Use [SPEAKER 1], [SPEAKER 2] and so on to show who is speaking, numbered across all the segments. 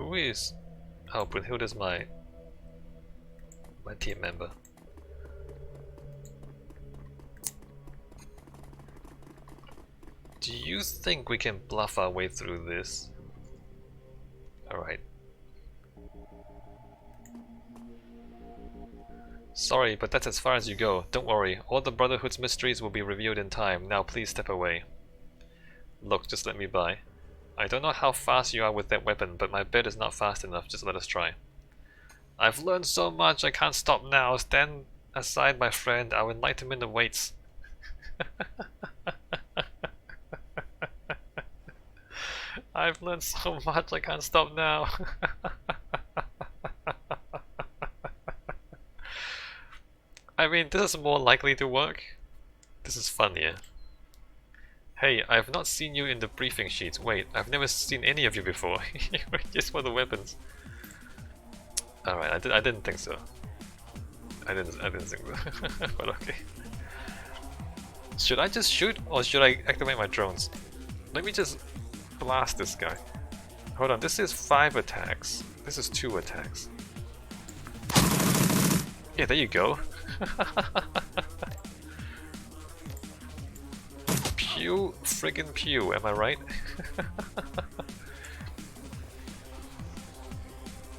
[SPEAKER 1] Who is... Oh, Brunhilde's my team member. Do you think we can bluff our way through this? Alright. Sorry, but that's as far as you go. Don't worry, all the Brotherhood's mysteries will be revealed in time. Now please step away. Look, just let me by. I don't know how fast you are with that weapon, but my bet is not fast enough. Just let us try. I've learned so much, I can't stop now. Stand aside, my friend. Our enlightenment awaits. I've learned so much, I can't stop now. I mean, this is more likely to work. This is funnier. Hey, I've not seen you in the briefing sheets. Wait, I've never seen any of you before. Just for the weapons. Alright, I didn't think so. I didn't think so. But okay. Should I just shoot or should I activate my drones? Let me just blast this guy. Hold on, this is 5 attacks. This is 2 attacks. Yeah, there you go. Pew friggin' pew, am I right?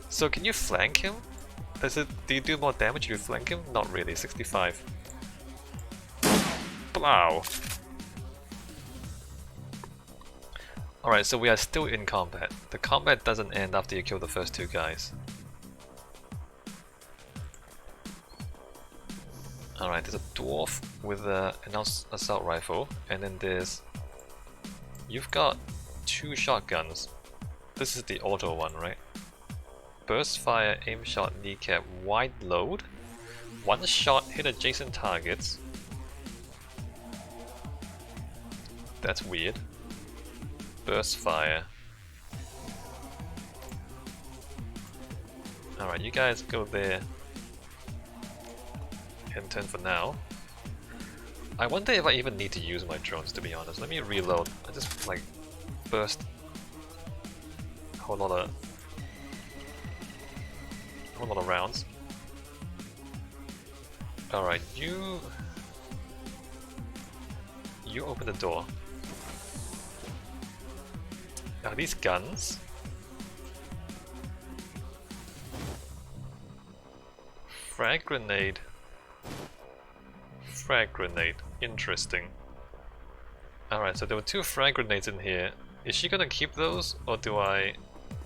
[SPEAKER 1] So can you flank him? Do you do more damage if you flank him? Not really, 65. Blow! Alright, so we are still in combat. The combat doesn't end after you kill the first 2 guys. Alright, there's a dwarf with an assault rifle, and then there's... You've got 2 shotguns. This is the auto one, right? Burst fire, aim shot, kneecap, wide load. 1 shot, hit adjacent targets. That's weird. Burst fire. Alright, you guys go there. End turn for now. I wonder if I even need to use my drones, to be honest. Let me reload. I just like burst a whole lot of rounds. Alright, you open the door. Are these guns? Frag grenade. Frag grenade. Interesting. Alright, so there were 2 frag grenades in here. Is she gonna keep those, or do I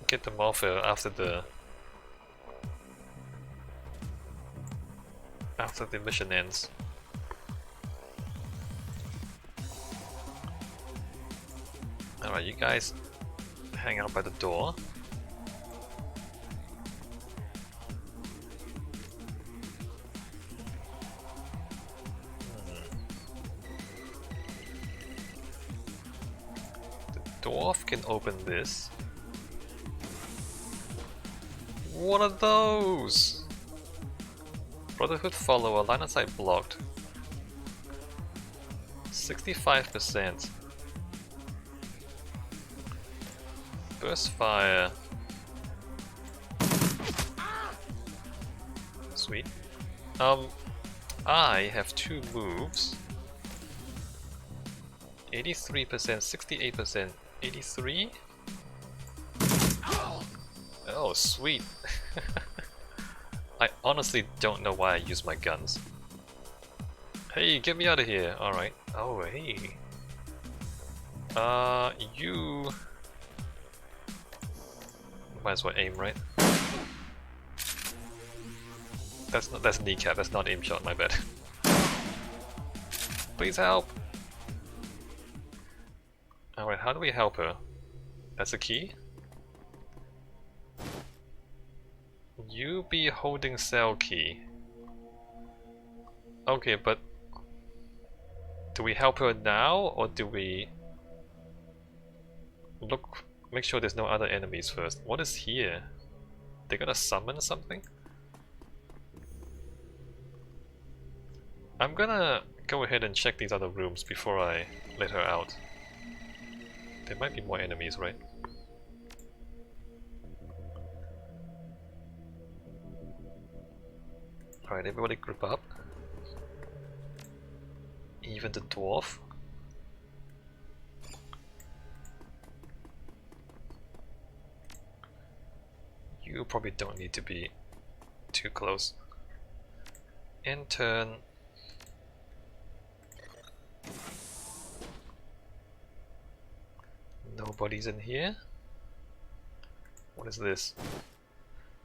[SPEAKER 1] get them off her after the mission ends? Alright, you guys hang out by the door. Dwarf can open this. What are those? Brotherhood follower, line of sight blocked. 65%. Burst fire. Sweet. I have 2 moves. 83%, 68%. 83? Oh, sweet. I honestly don't know why I use my guns. Hey, get me out of here. Alright. Oh, hey. You... Might as well aim, right? That's kneecap, that's not aim shot, my bad. Please help! Alright, how do we help her? That's a key? You be holding cell key. Okay, but... Do we help her now, or do we... Look, make sure there's no other enemies first. What is here? They're gonna summon something? I'm gonna go ahead and check these other rooms before I let her out. There might be more enemies, right? Alright, everybody group up. Even the dwarf. You probably don't need to be too close. Intern. Nobody's in here. What is this?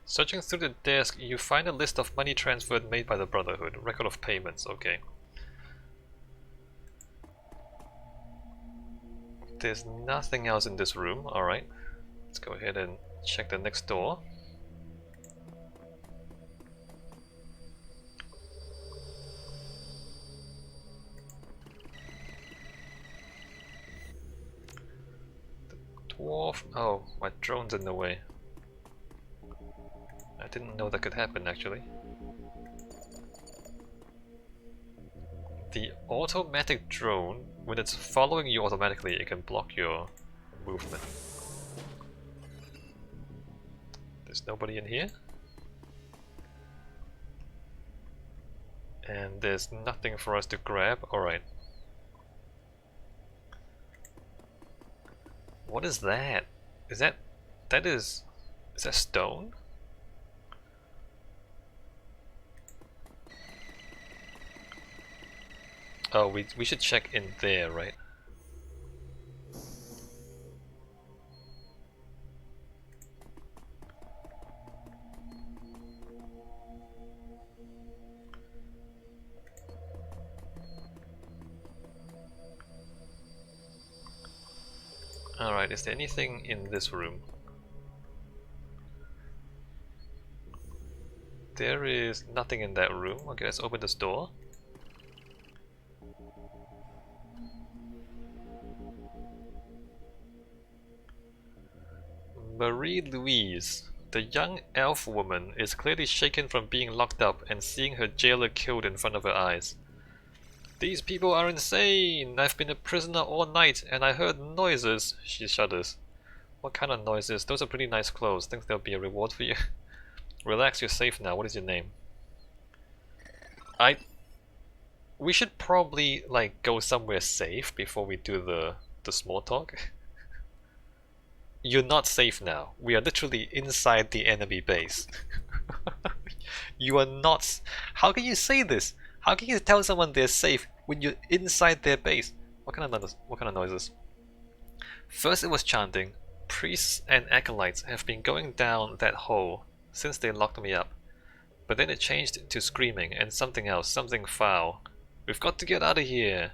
[SPEAKER 1] Searching through the desk, you find a list of money transferred made by the Brotherhood. Record of payments, okay. There's nothing else in this room, alright. Let's go ahead and check the next door. The dwarf... oh, my drone's in the way. I didn't know that could happen actually. The automatic drone, when it's following you automatically, it can block your movement. There's nobody in here. And there's nothing for us to grab. Alright. What is that? Is that... is that stone? Oh, we should check in there, right? Alright, is there anything in this room? There is nothing in that room. Okay, let's open this door. Marie-Louise, the young elf woman, is clearly shaken from being locked up and seeing her jailer killed in front of her eyes. These people are insane! I've been a prisoner all night and I heard noises. She shudders. What kind of noises? Those are pretty nice clothes. Think there'll be a reward for you? Relax, you're safe now. What is your name? We should probably like go somewhere safe before we do the small talk. You're not safe now. We are literally inside the enemy base. You are not... How can you say this? How can you tell someone they're safe when you're inside their base? What kind of noises? First it was chanting. Priests and acolytes have been going down that hole since they locked me up. But then it changed to screaming and something else, something foul. We've got to get out of here.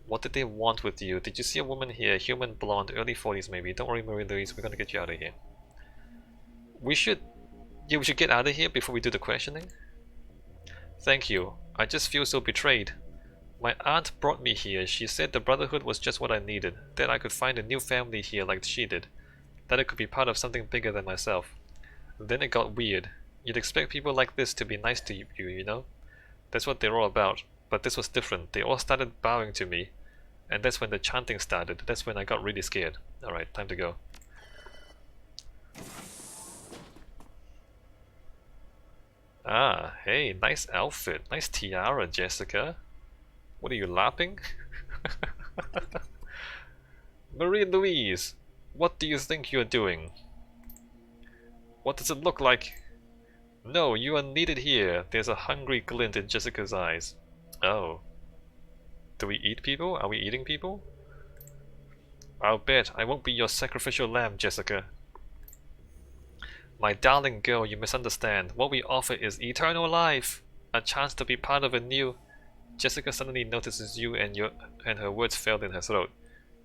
[SPEAKER 1] What did they want with you? Did you see a woman here? Human, blonde, early 40s maybe. Don't worry, Marie-Louise, we're gonna get you out of here. We should get out of here before we do the questioning. Thank you. I just feel so betrayed. My aunt brought me here. She said the Brotherhood was just what I needed. That I could find a new family here like she did. That I could be part of something bigger than myself. Then it got weird. You'd expect people like this to be nice to you, you know? That's what they're all about. But this was different. They all started bowing to me. And that's when the chanting started. That's when I got really scared. Alright, time to go. Ah, hey, nice outfit. Nice tiara, Jessica. What are you, laughing? Marie-Louise, what do you think you're doing? What does it look like? No, you are needed here. There's a hungry glint in Jessica's eyes. Oh. Do we eat people? Are we eating people? I'll bet I won't be your sacrificial lamb, Jessica. My darling girl, you misunderstand. What we offer is eternal life. A chance to be part of a new... Jessica suddenly notices you and her words failed in her throat.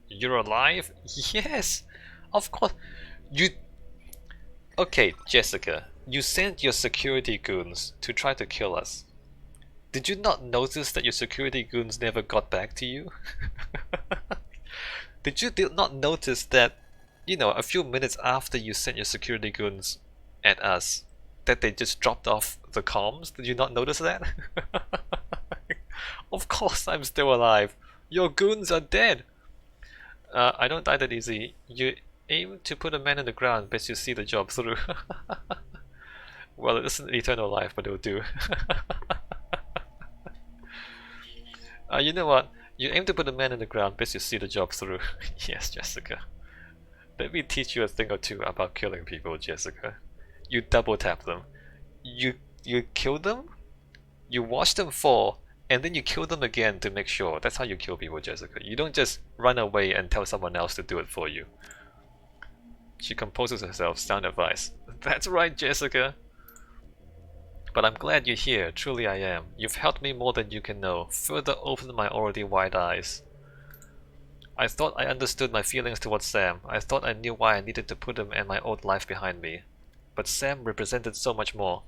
[SPEAKER 1] You're alive? Yes! Of course. You... Okay, Jessica. You sent your security goons to try to kill us. Did you not notice that your security goons never got back to you? Did you not notice that, you know, a few minutes after you sent your security goons at us, that they just dropped off the comms? Did you not notice that? Of course I'm still alive. Your goons are dead. I don't die that easy. You aim to put a man in the ground, bet you see the job through. Well, it isn't eternal life, but it'll do. You know what? You aim to put a man in the ground, best you see the job through. Yes, Jessica. Let me teach you a thing or two about killing people, Jessica. You double tap them. You kill them, you watch them fall, and then you kill them again to make sure. That's how you kill people, Jessica. You don't just run away and tell someone else to do it for you. She composes herself, sound advice. That's right, Jessica. But I'm glad you're here, truly I am. You've helped me more than you can know, further opened my already wide eyes. I thought I understood my feelings towards Sam. I thought I knew why I needed to put him and my old life behind me. But Sam represented so much more.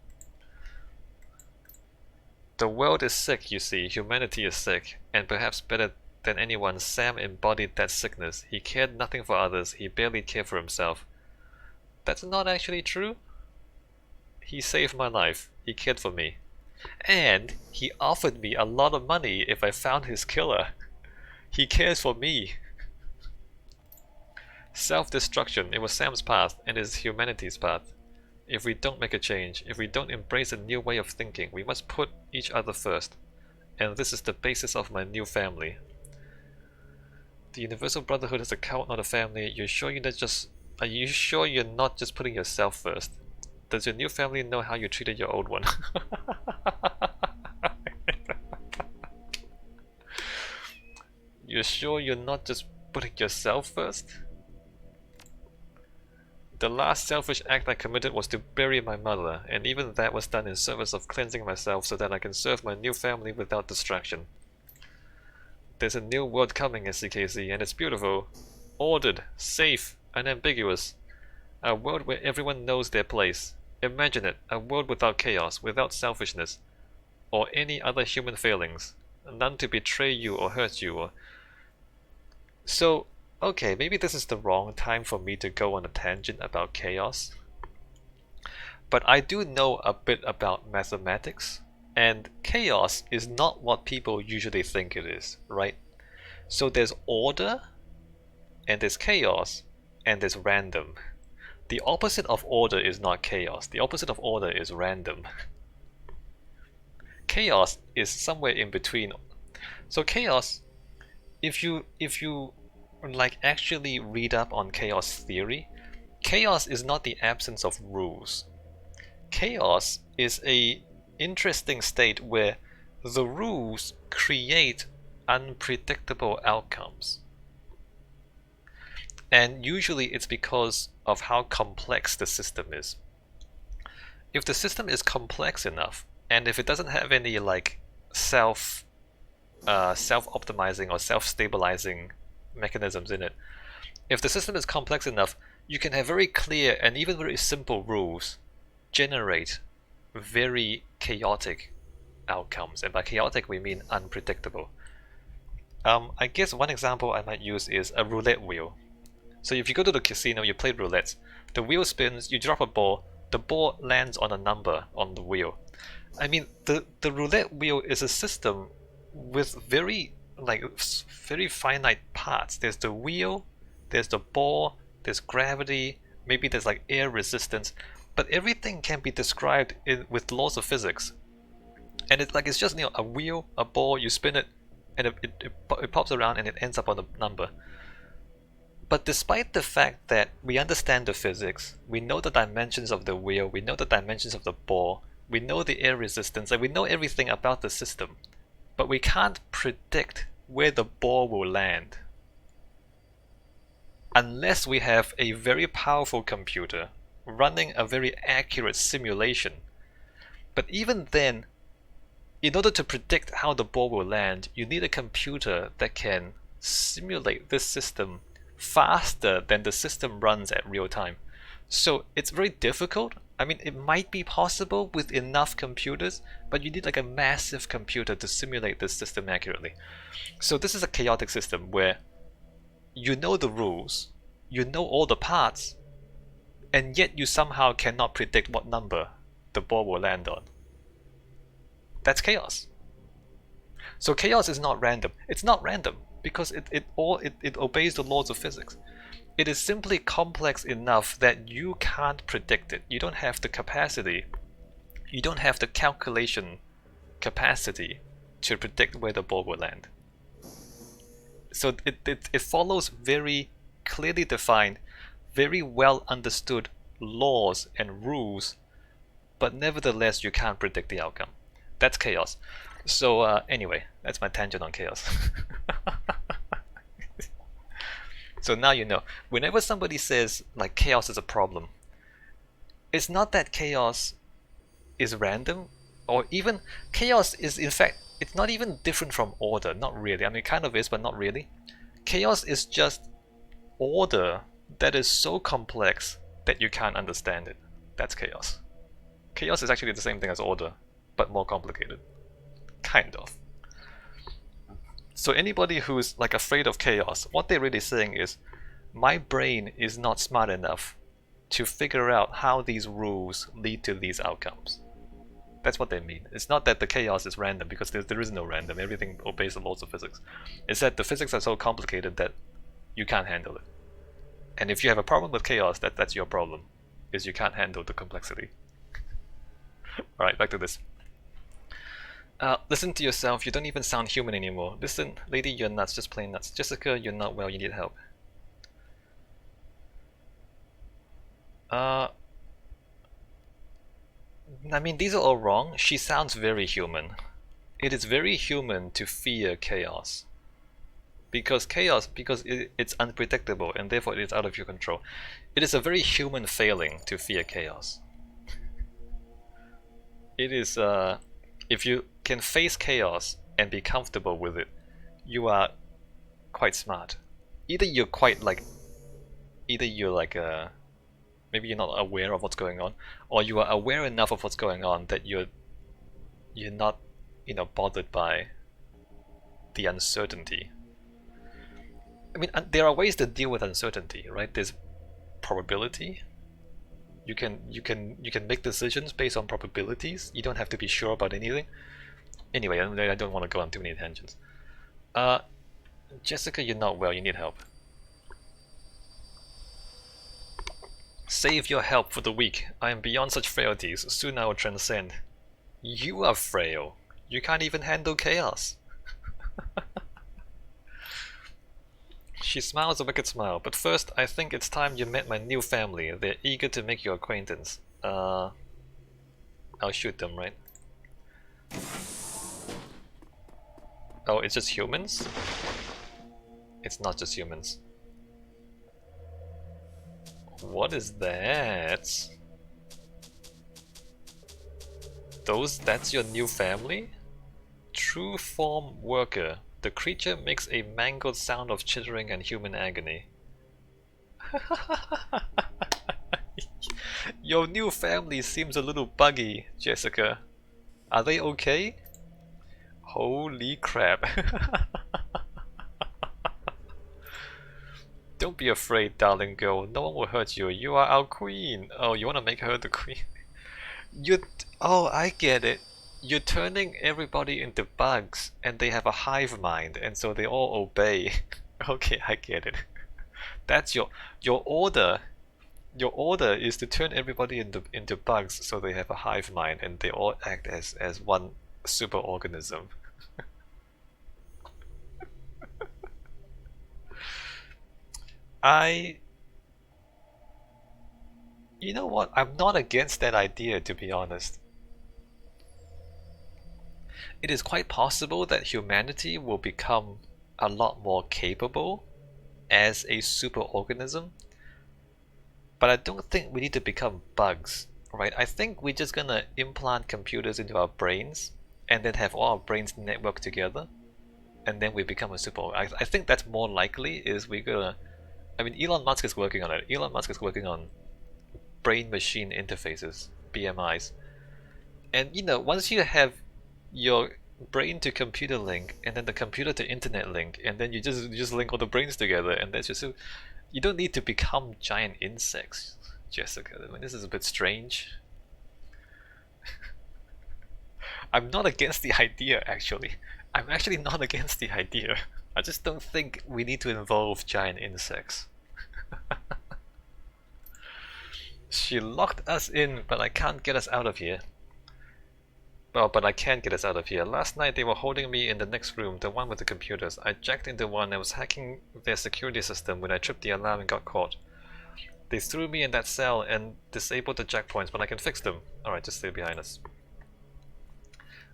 [SPEAKER 1] The world is sick, you see, humanity is sick, and perhaps better than anyone, Sam embodied that sickness. He cared nothing for others, he barely cared for himself. That's not actually true. He saved my life, he cared for me. And he offered me a lot of money if I found his killer. He cares for me. Self-destruction, it was Sam's path, and is humanity's path. If we don't make a change, if we don't embrace a new way of thinking, we must put each other first. And this is the basis of my new family. The Universal Brotherhood is a cult, not a family. Are you sure you're not just putting yourself first? Does your new family know how you treated your old one? You're sure you're not just putting yourself first? The last selfish act I committed was to bury my mother, and even that was done in service of cleansing myself so that I can serve my new family without distraction. There's a new world coming, SCKZ, and it's beautiful, ordered, safe, unambiguous. A world where everyone knows their place. Imagine it, a world without chaos, without selfishness, or any other human failings. None to betray you or hurt you. So, okay, maybe this is the wrong time for me to go on a tangent about chaos. But I do know a bit about mathematics, and chaos is not what people usually think it is, right? So there's order, and there's chaos, and there's random. The opposite of order is not chaos. The opposite of order is random. Chaos is somewhere in between. So chaos, if you like actually read up on chaos theory, chaos is not the absence of rules. Chaos is a interesting state where the rules create unpredictable outcomes. And usually it's because of how complex the system is. If the system is complex enough, and if it doesn't have any like self-optimizing or self-stabilizing mechanisms in it, if the system is complex enough, you can have very clear and even very simple rules generate very chaotic outcomes. And by chaotic, we mean unpredictable. I guess one example I might use is a roulette wheel. So if you go to the casino, you play roulette, the wheel spins, you drop a ball, the ball lands on a number on the wheel. I mean, the roulette wheel is a system with very finite parts. There's the wheel, there's the ball, there's gravity, maybe there's like air resistance, but everything can be described with laws of physics. And it's just a wheel, a ball, you spin it, and it pops around and it ends up on the number. But despite the fact that we understand the physics, we know the dimensions of the wheel, we know the dimensions of the ball, we know the air resistance, and we know everything about the system, but we can't predict where the ball will land. Unless we have a very powerful computer running a very accurate simulation. But even then, in order to predict how the ball will land, you need a computer that can simulate this system faster than the system runs at real time. So it's very difficult. I mean, it might be possible with enough computers, but you need like a massive computer to simulate this system accurately. So this is a chaotic system where you know the rules, you know all the parts, and yet you somehow cannot predict what number the ball will land on. That's chaos. So chaos is not random. It's not random because it obeys the laws of physics. It is simply complex enough that you can't predict it. You don't have the capacity You don't have the calculation capacity to predict where the ball will land. So it follows very clearly defined, very well understood laws and rules, but nevertheless you can't predict the outcome. That's chaos. So anyway, that's my tangent on chaos. So now you know. Whenever somebody says like chaos is a problem, it's not that chaos is random, or even chaos is in fact, it's not even different from order. Not really. I mean, it kind of is, but not really. Chaos is just order that is so complex that you can't understand it. That's chaos. Chaos is actually the same thing as order, but more complicated. Kind of. So anybody who's like afraid of chaos, what they're really saying is, my brain is not smart enough to figure out how these rules lead to these outcomes. That's what they mean. It's not that the chaos is random, because there is no random. Everything obeys the laws of physics. It's that the physics are so complicated that you can't handle it. And if you have a problem with chaos, that's your problem, is you can't handle the complexity. Alright, back to this. Listen to yourself, you don't even sound human anymore. Listen, lady, you're nuts, just plain nuts. Jessica, you're not well, you need help. I mean, these are all wrong. She sounds very human. It is very human to fear chaos. Because it's unpredictable and therefore it is out of your control. It is a very human failing to fear chaos. It is, if you can face chaos and be comfortable with it, you are quite smart. Either you're maybe you're not aware of what's going on, or you are aware enough of what's going on that you're not, bothered by the uncertainty. I mean, there are ways to deal with uncertainty, right? There's probability. You can make decisions based on probabilities. You don't have to be sure about anything. Anyway, I don't want to go on too many tangents. Jessica, you're not well. You need help. Save your help for the weak. I am beyond such frailties. Soon I will transcend. You are frail. You can't even handle chaos. She smiles a wicked smile, but first I think it's time you met my new family. They're eager to make your acquaintance. I'll shoot them, right? Oh, it's just humans? It's not just humans. What is that? That's your new family? True form worker. The creature makes a mangled sound of chittering and human agony. Your new family seems a little buggy, Jessica. Are they okay? Holy crap. Don't be afraid, darling girl. No one will hurt you. You are our queen. Oh, you want to make her the queen? Oh, I get it. You're turning everybody into bugs, and they have a hive mind, and so they all obey. Okay, I get it. That's your order. Your order is to turn everybody into bugs, so they have a hive mind, and they all act as one super organism. You know what? I'm not against that idea, to be honest. It is quite possible that humanity will become a lot more capable as a superorganism, but I don't think we need to become bugs, right? I think we're just gonna implant computers into our brains and then have all our brains network together, and then we become a super. I think that's more likely. Is we're gonna. I mean, Elon Musk is working on it. Elon Musk is working on brain-machine interfaces, BMIs, and once you have your brain to computer link and then the computer to internet link, and then you just link all the brains together, and that's just you don't need to become giant insects, Jessica. I mean, this is a bit strange. I'm not against the idea, actually. I'm actually not against the idea. I just don't think we need to involve giant insects. She locked us in, but I can't get us out of here. Oh, but I can't get us out of here. Last night they were holding me in the next room, the one with the computers. I jacked into one and was hacking their security system when I tripped the alarm and got caught. They threw me in that cell and disabled the jackpoints, but I can fix them. Alright, just stay behind us.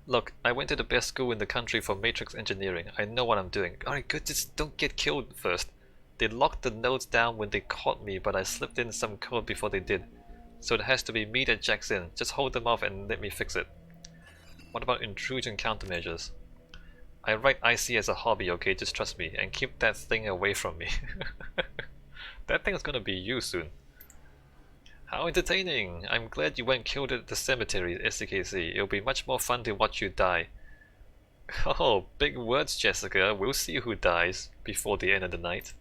[SPEAKER 1] Look, I went to the best school in the country for matrix engineering. I know what I'm doing. Alright, good, just don't get killed first. They locked the nodes down when they caught me, but I slipped in some code before they did. So it has to be me that jacks in. Just hold them off and let me fix it. What about intrusion countermeasures? I write IC as a hobby, okay? Just trust me, and keep that thing away from me. That thing's gonna be you soon. How entertaining! I'm glad you went and killed it at the cemetery, SDKC. It'll be much more fun to watch you die. Oh, big words, Jessica. We'll see who dies before the end of the night.